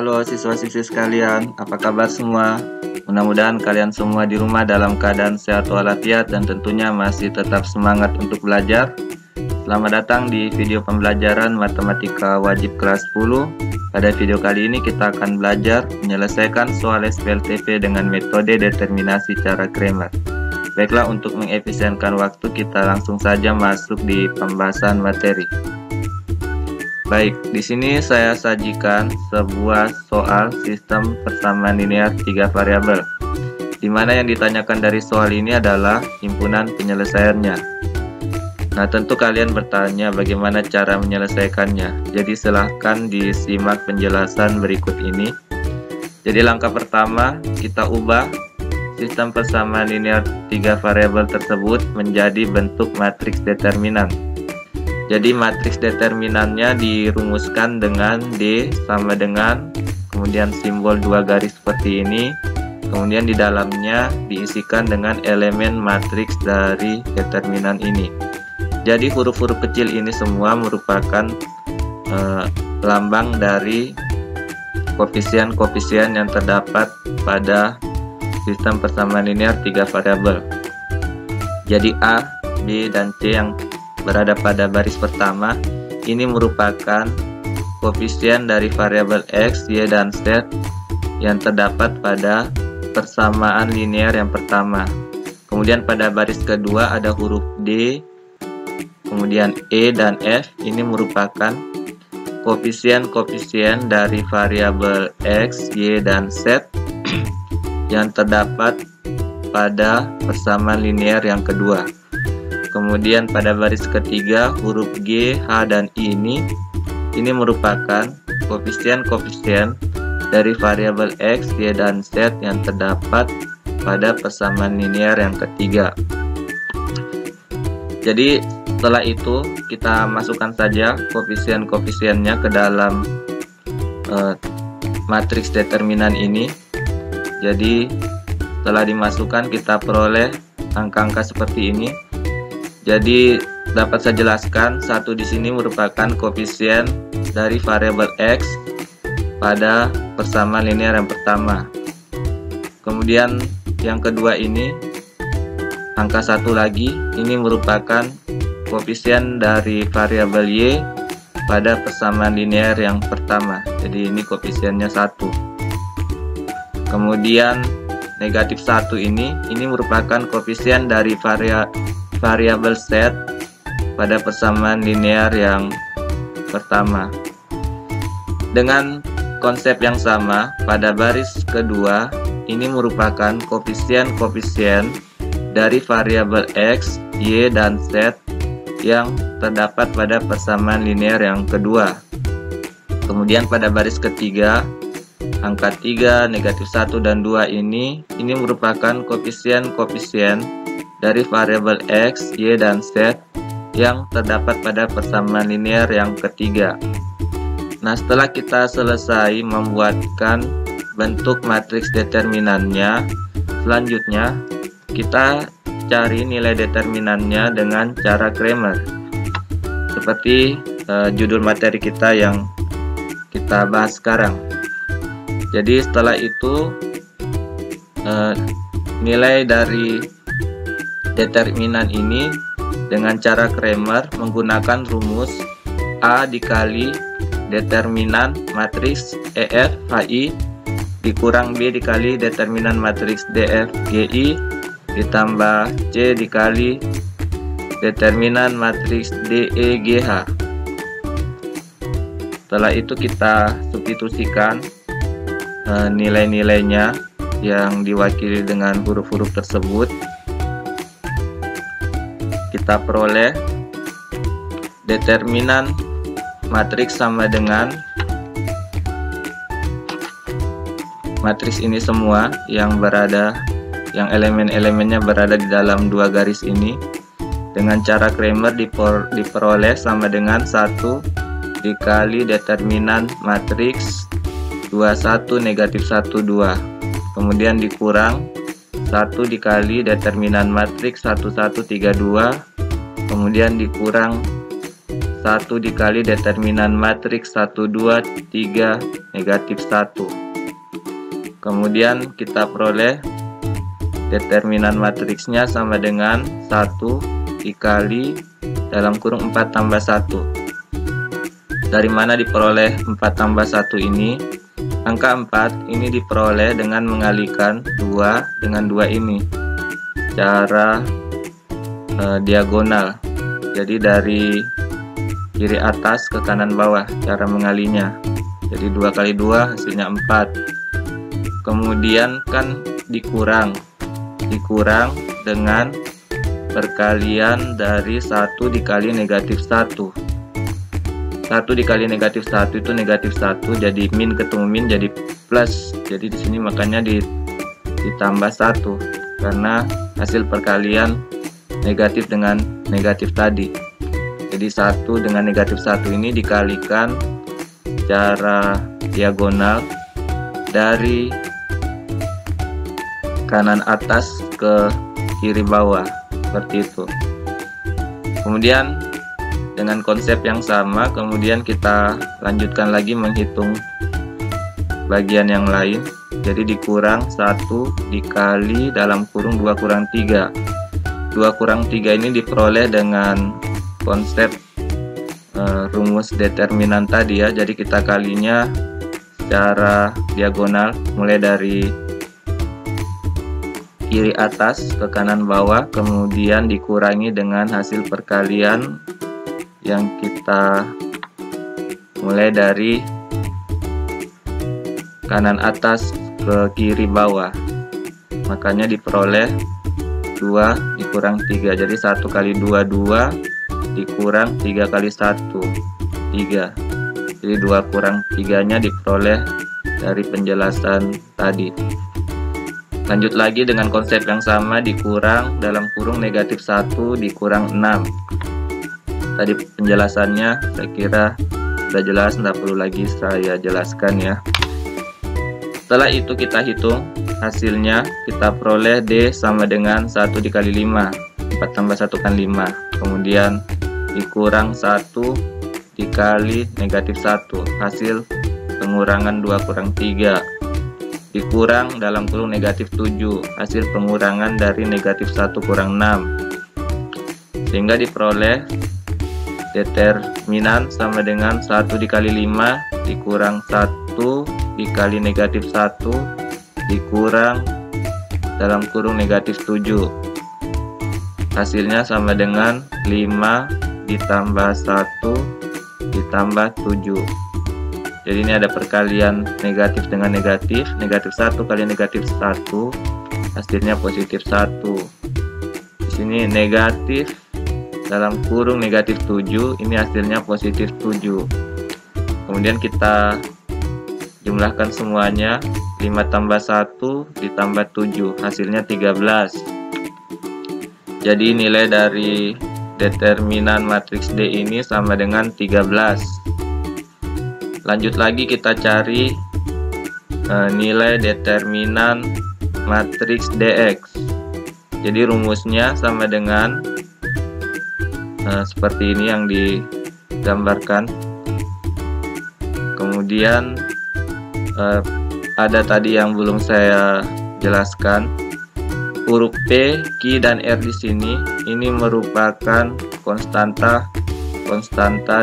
Halo siswa-siswi sekalian, apa kabar semua? Mudah-mudahan kalian semua di rumah dalam keadaan sehat walafiat dan tentunya masih tetap semangat untuk belajar. Selamat datang di video pembelajaran Matematika Wajib kelas 10. Pada video kali ini kita akan belajar menyelesaikan soal SPLTP dengan metode determinasi cara Cramer. Baiklah, untuk mengefisienkan waktu kita langsung saja masuk di pembahasan materi. Baik, di sini saya sajikan sebuah soal sistem persamaan linear 3 variabel, di mana yang ditanyakan dari soal ini adalah himpunan penyelesaiannya. Nah, tentu kalian bertanya bagaimana cara menyelesaikannya. Jadi silahkan disimak penjelasan berikut ini. Jadi langkah pertama, kita ubah sistem persamaan linear 3 variabel tersebut menjadi bentuk matriks determinan. Jadi matriks determinannya dirumuskan dengan D sama dengan kemudian simbol 2 garis seperti ini. Kemudian di dalamnya diisikan dengan elemen matriks dari determinan ini. Jadi huruf-huruf kecil ini semua merupakan lambang dari koefisien-koefisien yang terdapat pada sistem persamaan linear 3 variabel. Jadi A, B, dan C yang berada pada baris pertama ini merupakan koefisien dari variabel X, Y, dan Z yang terdapat pada persamaan linear yang pertama. Kemudian pada baris kedua ada huruf D, kemudian E dan F, ini merupakan koefisien-koefisien dari variabel X, Y, dan Z yang terdapat pada persamaan linear yang kedua. Kemudian pada baris ketiga huruf G, H, dan I ini merupakan koefisien-koefisien dari variabel X, Y, dan Z yang terdapat pada persamaan linear yang ketiga. Jadi setelah itu kita masukkan saja koefisien-koefisiennya ke dalam matriks determinan ini. Jadi setelah dimasukkan kita peroleh angka-angka seperti ini. Jadi dapat saya jelaskan, satu di sini merupakan koefisien dari variabel X pada persamaan linear yang pertama. Kemudian yang kedua ini angka 1 lagi, ini merupakan koefisien dari variabel Y pada persamaan linear yang pertama. Jadi ini koefisiennya 1. Kemudian negatif 1 ini merupakan koefisien dari variabel Z pada persamaan linear yang pertama. Dengan konsep yang sama, pada baris kedua ini merupakan koefisien-koefisien dari variabel X, Y, dan Z yang terdapat pada persamaan linear yang kedua. Kemudian pada baris ketiga, angka 3, negatif 1, dan 2 ini merupakan koefisien-koefisien dari variabel X, Y, dan Z yang terdapat pada persamaan linear yang ketiga. Nah, setelah kita selesai membuatkan bentuk matriks determinannya, selanjutnya kita cari nilai determinannya dengan cara Cramer. Seperti judul materi kita yang kita bahas sekarang. Jadi setelah itu nilai dari determinan ini dengan cara Cramer menggunakan rumus A dikali determinan matriks EF HI dikurang B dikali determinan matriks DF GI ditambah C dikali determinan matriks DE GH. Setelah itu kita substitusikan nilai-nilainya yang diwakili dengan huruf-huruf tersebut. Kita peroleh determinan matriks sama dengan matriks ini semua yang elemen-elemennya berada di dalam 2 garis ini. Dengan cara Cramer diperoleh sama dengan 1 dikali determinan matriks 21 negatif 1 2. Kemudian dikurang 1 dikali determinan matriks 1132, kemudian dikurang 1 dikali determinan matriks 1, 2, 3, negatif 1. Kemudian kita peroleh determinan matriksnya sama dengan 1 dikali dalam kurung 4 tambah 1. Dari mana diperoleh 4 tambah 1 ini? Angka 4 ini diperoleh dengan mengalihkan 2 dengan 2 ini. Cara diagonal. Jadi dari kiri atas ke kanan bawah cara mengalinya. Jadi 2 kali 2 hasilnya 4. Kemudian kan dikurang dengan perkalian dari 1 dikali negatif 1. 1 dikali negatif 1 itu negatif 1, jadi min ketemu min jadi plus. Jadi di sini makanya ditambah 1 karena hasil perkalian negatif dengan negatif tadi. Jadi 1 dengan negatif 1 ini dikalikan secara diagonal dari kanan atas ke kiri bawah, seperti itu. Kemudian dengan konsep yang sama, kemudian kita lanjutkan lagi menghitung bagian yang lain. Jadi dikurang 1 dikali dalam kurung 2 kurang 3. 2 kurang 3 ini diperoleh dengan konsep rumus determinan tadi ya. Jadi kita kalinya secara diagonal mulai dari kiri atas ke kanan bawah, kemudian dikurangi dengan hasil perkalian yang kita mulai dari kanan atas ke kiri bawah. Makanya diperoleh 2 dikurang 3. Jadi 1 kali 2 2 dikurang 3 kali 1 3. Jadi 2 kurang 3 nya diperoleh dari penjelasan tadi. Lanjut lagi dengan konsep yang sama, dikurang dalam kurung negatif 1 dikurang 6. Tadi penjelasannya saya kira sudah jelas, tidak perlu lagi saya jelaskan ya. Setelah itu kita hitung hasilnya, kita peroleh D sama dengan 1 dikali 5. 4 tambah 1 kan 5. Kemudian dikurang 1 dikali negatif 1, hasil pengurangan 2 kurang 3. Dikurang dalam kurung negatif 7, hasil pengurangan dari negatif 1 kurang 6. Sehingga diperoleh determinan sama dengan 1 dikali 5 dikurang 1 dikali negatif 1 dikurang dalam kurung negatif 7. Hasilnya sama dengan 5 ditambah 1 ditambah 7. Jadi ini ada perkalian negatif dengan negatif. Negatif 1 kali negatif 1 hasilnya positif 1. Di sini negatif dalam kurung negatif 7, ini hasilnya positif 7. Kemudian kita jumlahkan semuanya. 5 tambah 1 ditambah 7 hasilnya 13. Jadi nilai dari determinan matriks D ini sama dengan 13. Lanjut lagi kita cari nilai determinan matriks DX. Jadi rumusnya sama dengan seperti ini yang digambarkan. Kemudian ada tadi yang belum saya jelaskan. Huruf P, Q, dan R di sini ini merupakan konstanta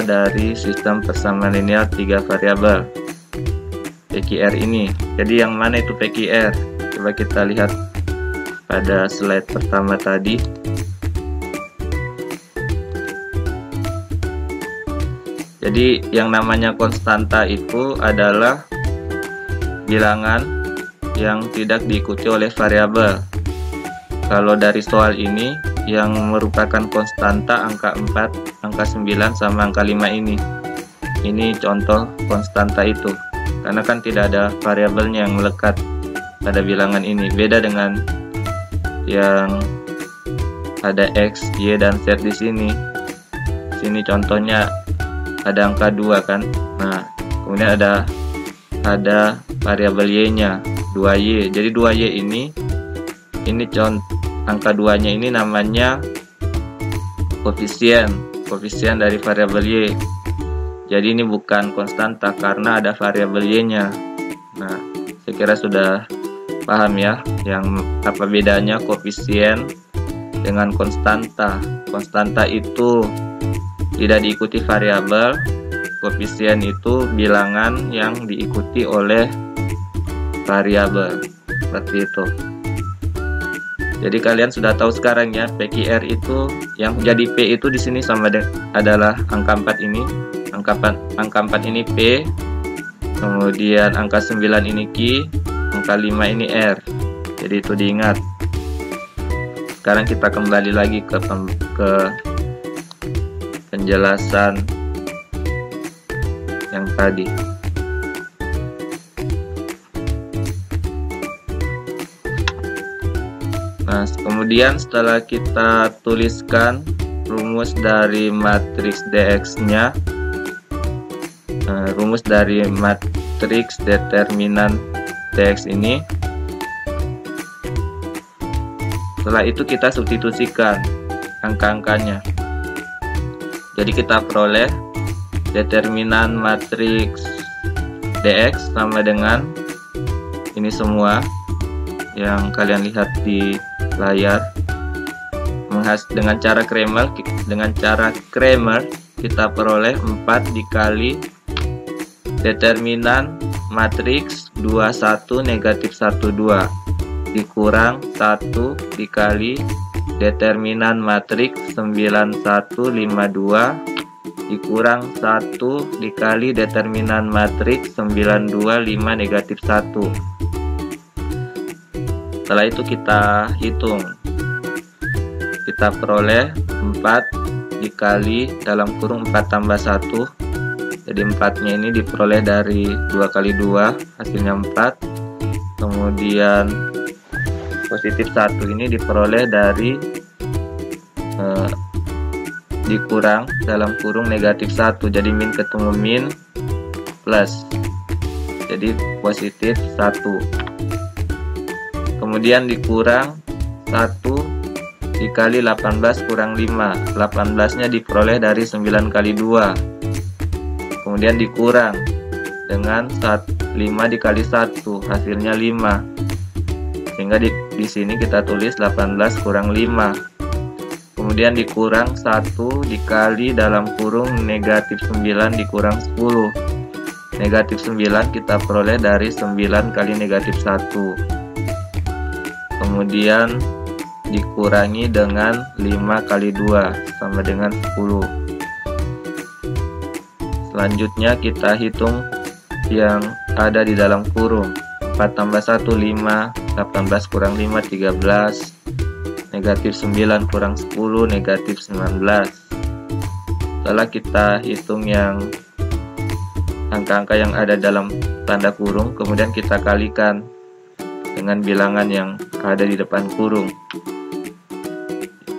dari sistem persamaan linear 3 variabel PQR ini. Jadi yang mana itu PQR? Coba kita lihat pada slide pertama tadi. Jadi yang namanya konstanta itu adalah bilangan yang tidak diikuti oleh variabel. Kalau dari soal ini yang merupakan konstanta angka 4, angka 9, sama angka 5 ini. Ini contoh konstanta itu. Karena kan tidak ada variabelnya yang melekat pada bilangan ini. Beda dengan yang ada X, Y, dan Z di sini. Sini contohnya ada angka 2 kan. Nah, kemudian ada variabel Y-nya, 2Y. Jadi 2Y ini contoh angka 2-nya ini namanya koefisien koefisien dari variabel Y. Jadi ini bukan konstanta karena ada variabel Y-nya. Nah, saya kira sudah paham ya, yang apa bedanya koefisien dengan konstanta. Konstanta itu tidak diikuti variabel, koefisien itu bilangan yang diikuti oleh variabel. Seperti itu. Jadi kalian sudah tahu sekarang ya, PQR itu yang jadi P itu di sini sama adalah angka 4 ini. Angka 4 ini P. Kemudian angka 9 ini Q, angka 5 ini R. Jadi itu diingat. Sekarang kita kembali lagi ke penjelasan yang tadi. Nah, kemudian setelah kita tuliskan rumus dari matriks DX-nya, rumus dari matriks determinan DX ini, setelah itu kita substitusikan angka-angkanya. Jadi kita peroleh determinan matriks DX sama dengan ini semua yang kalian lihat di layar. Dengan cara Cramer kita peroleh 4 dikali determinan matriks 21 negatif 12 dikurang 1 dikali determinan matriks 9152 dikurang 1 dikali determinan matriks 925 negatif 1. Setelah itu kita hitung, kita peroleh 4 dikali dalam kurung 4 tambah 1. Jadi 4-nya ini diperoleh dari 2 kali 2 hasilnya 4. Kemudian positif 1 ini diperoleh dari dikurang dalam kurung negatif 1. Jadi min ketemu min plus, jadi positif 1. Kemudian dikurang 1 dikali 18 kurang 5. 18-nya diperoleh dari 9 kali 2. Kemudian dikurang dengan 5 dikali 1, hasilnya 5. Sehingga di sini kita tulis 18 kurang 5. Kemudian dikurang 1 dikali dalam kurung negatif 9 dikurang 10. Negatif 9 kita peroleh dari 9 kali negatif 1. Kemudian dikurangi dengan 5 kali 2 sama dengan 10. Selanjutnya kita hitung yang ada di dalam kurung. 4 tambah 1 5, 18 kurang 5 13, negatif 9 kurang 10 negatif 19. Setelah kita hitung yang angka-angka yang ada dalam tanda kurung, kemudian kita kalikan dengan bilangan yang ada di depan kurung.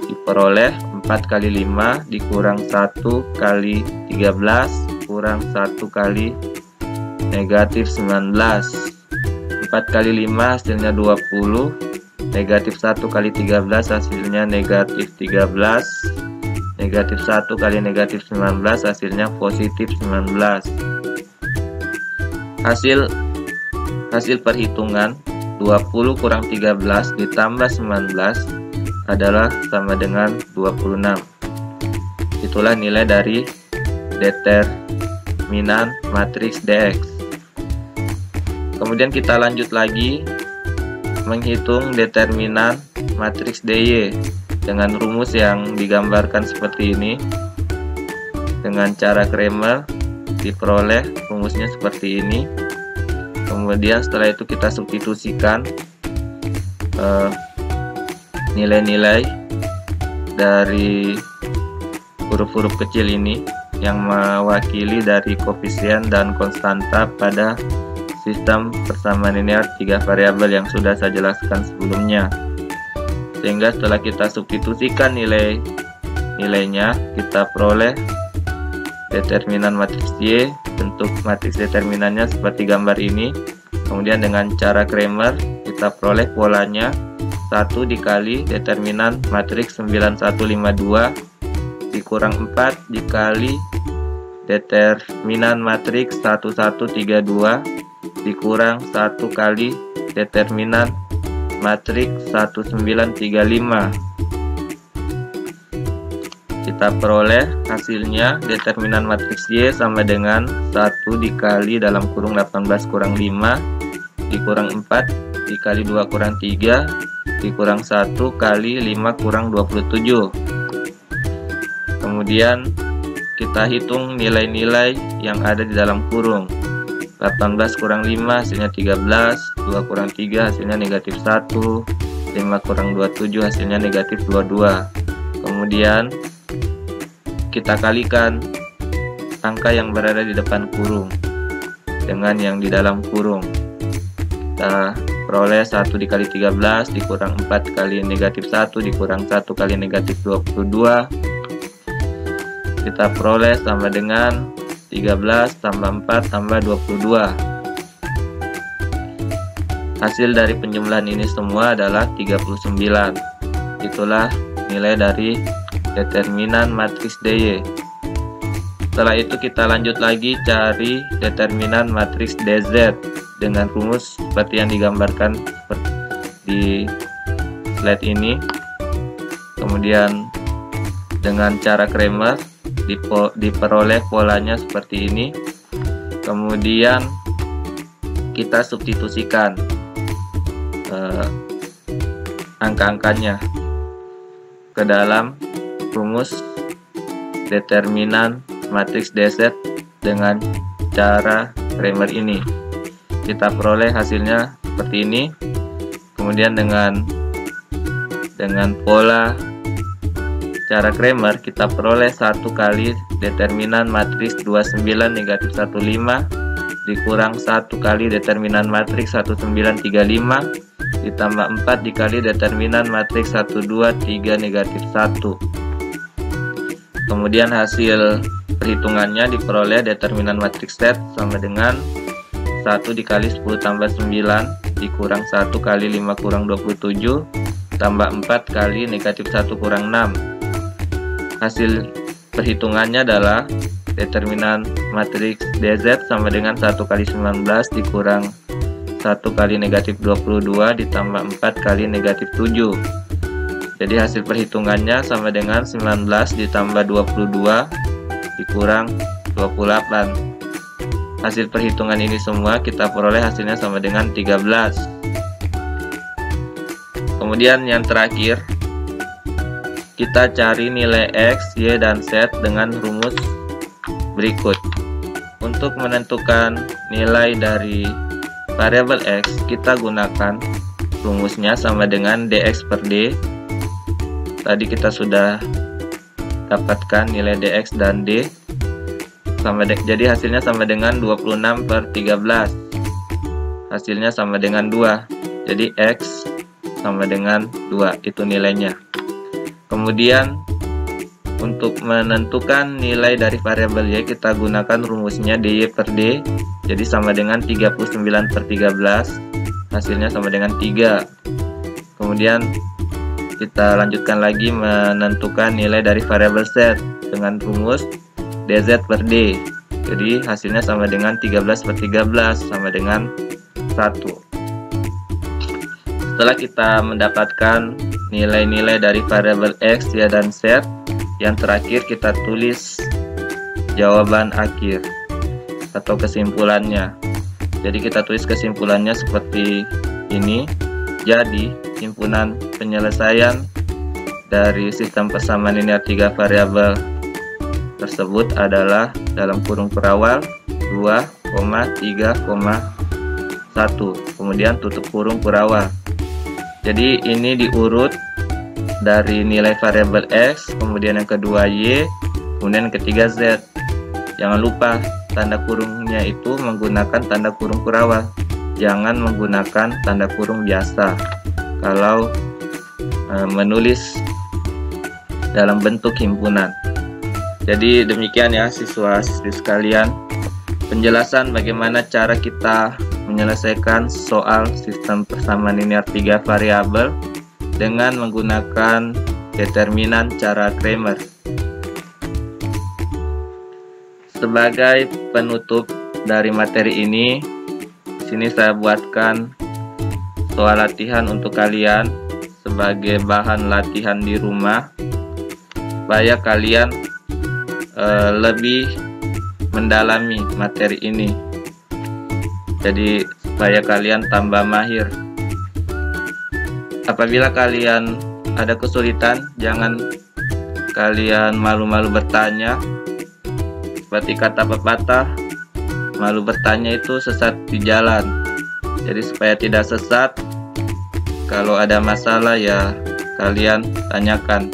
Diperoleh 4 kali 5 dikurang 1 kali 13 kurang 1 kali negatif 19. 4 kali 5 hasilnya 20, negatif 1 kali 13 hasilnya negatif 13, negatif 1 kali negatif 19 hasilnya positif 19. Hasil perhitungan 20 kurang 13 ditambah 19 adalah sama dengan 26. Itulah nilai dari determinan matriks DX. Kemudian kita lanjut lagi menghitung determinan matriks DY dengan rumus yang digambarkan seperti ini. Dengan cara Cramer diperoleh rumusnya seperti ini. Kemudian setelah itu kita substitusikan nilai-nilai dari huruf-huruf kecil ini yang mewakili dari koefisien dan konstanta pada sistem persamaan linear 3 variabel yang sudah saya jelaskan sebelumnya. Sehingga setelah kita substitusikan nilainya, kita peroleh determinan matriks Y. Bentuk matriks determinannya seperti gambar ini. Kemudian dengan cara Cramer kita peroleh polanya 1 dikali determinan matriks 9152 dikurang 4 dikali determinan matriks 1132 dikurang 1 kali determinan matriks 1935. Kita peroleh hasilnya determinan matriks Y sama dengan 1 dikali dalam kurung 18 kurang 5 dikurang 4 dikali 2 kurang 3 dikurang 1 kali 5 kurang 27. Kemudian kita hitung nilai-nilai yang ada di dalam kurung. 18 kurang 5 hasilnya 13, 2 kurang 3 hasilnya negatif 1, 5 kurang 27 hasilnya negatif 22. Kemudian kita kalikan angka yang berada di depan kurung dengan yang di dalam kurung. Kita peroleh 1 dikali 13 dikurang 4 kali negatif 1 dikurang 1 kali negatif 22. Kita peroleh sama dengan 13 tambah 4 tambah 22. Hasil dari penjumlahan ini semua adalah 39. Itulah nilai dari determinan matriks DY. Setelah itu kita lanjut lagi cari determinan matriks DZ dengan rumus seperti yang digambarkan di slide ini. Kemudian dengan cara Cramer diperoleh polanya seperti ini. Kemudian kita substitusikan angka-angkanya ke dalam rumus determinan matriks DZ dengan cara Cramer ini. Kita peroleh hasilnya seperti ini. Kemudian dengan pola cara Cramer kita peroleh 1 kali determinan matriks 29 negatif 15 dikurang 1 kali determinan matriks 1935 ditambah 4 dikali determinan matriks 123 negatif 1. Kemudian hasil perhitungannya diperoleh determinan matriks Z sama dengan 1 dikali 10 tambah 9 dikurang 1 kali 5 kurang 27 tambah 4 kali negatif 1 kurang 6. Hasil perhitungannya adalah determinan matriks DZ sama dengan 1 kali 19 dikurang 1 kali negatif 22 ditambah 4 kali negatif 7. Jadi hasil perhitungannya sama dengan 19 ditambah 22 dikurang 28. Hasil perhitungan ini semua kita peroleh hasilnya sama dengan 13. Kemudian yang terakhir kita cari nilai X, Y, dan Z dengan rumus berikut. Untuk menentukan nilai dari variabel X kita gunakan rumusnya sama dengan dx per d. Tadi kita sudah dapatkan nilai dx dan d. Jadi hasilnya sama dengan 26 per 13. Hasilnya sama dengan 2. Jadi X sama dengan 2. Itu nilainya. Kemudian untuk menentukan nilai dari variabel Y kita gunakan rumusnya dy per d. Jadi sama dengan 39 per 13. Hasilnya sama dengan 3. Kemudian kita lanjutkan lagi menentukan nilai dari variabel Z dengan rumus dz per d. Jadi hasilnya sama dengan 13 per 13 sama dengan 1. Setelah kita mendapatkan nilai-nilai dari variabel X, Y, dan Z, yang terakhir kita tulis jawaban akhir atau kesimpulannya. Jadi kita tulis kesimpulannya seperti ini. Jadi himpunan penyelesaian dari sistem persamaan linear 3 variabel tersebut adalah dalam kurung perawal 2,3,1, kemudian tutup kurung perawal. Jadi ini diurut dari nilai variabel X, kemudian yang kedua Y, kemudian yang ketiga Z. Jangan lupa tanda kurungnya itu menggunakan tanda kurung perawal, jangan menggunakan tanda kurung biasa kalau menulis dalam bentuk himpunan. Jadi demikian ya siswa-siswi sekalian, penjelasan bagaimana cara kita menyelesaikan soal sistem persamaan linear 3 variabel dengan menggunakan determinan cara Cramer. sebagai penutup dari materi ini, di sini saya buatkan soal latihan untuk kalian sebagai bahan latihan di rumah, supaya kalian lebih mendalami materi ini. Jadi supaya kalian tambah mahir. Apabila kalian ada kesulitan, jangan kalian malu-malu bertanya. Seperti kata pepatah, malu bertanya itu sesat di jalan. Jadi supaya tidak sesat, kalau ada masalah ya kalian tanyakan.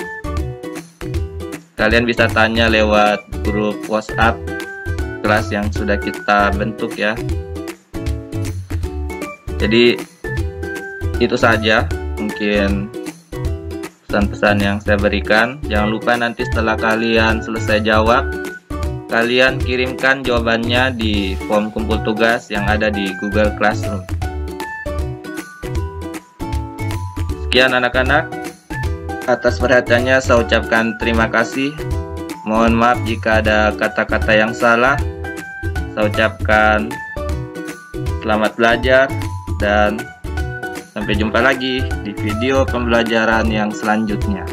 Kalian bisa tanya lewat grup WhatsApp kelas yang sudah kita bentuk ya. Jadi itu saja mungkin pesan-pesan yang saya berikan. Jangan lupa nanti setelah kalian selesai jawab, kalian kirimkan jawabannya di form kumpul tugas yang ada di Google Classroom. Sekian anak-anak, atas perhatiannya saya ucapkan terima kasih. Mohon maaf jika ada kata-kata yang salah. Saya ucapkan selamat belajar dan sampai jumpa lagi di video pembelajaran yang selanjutnya.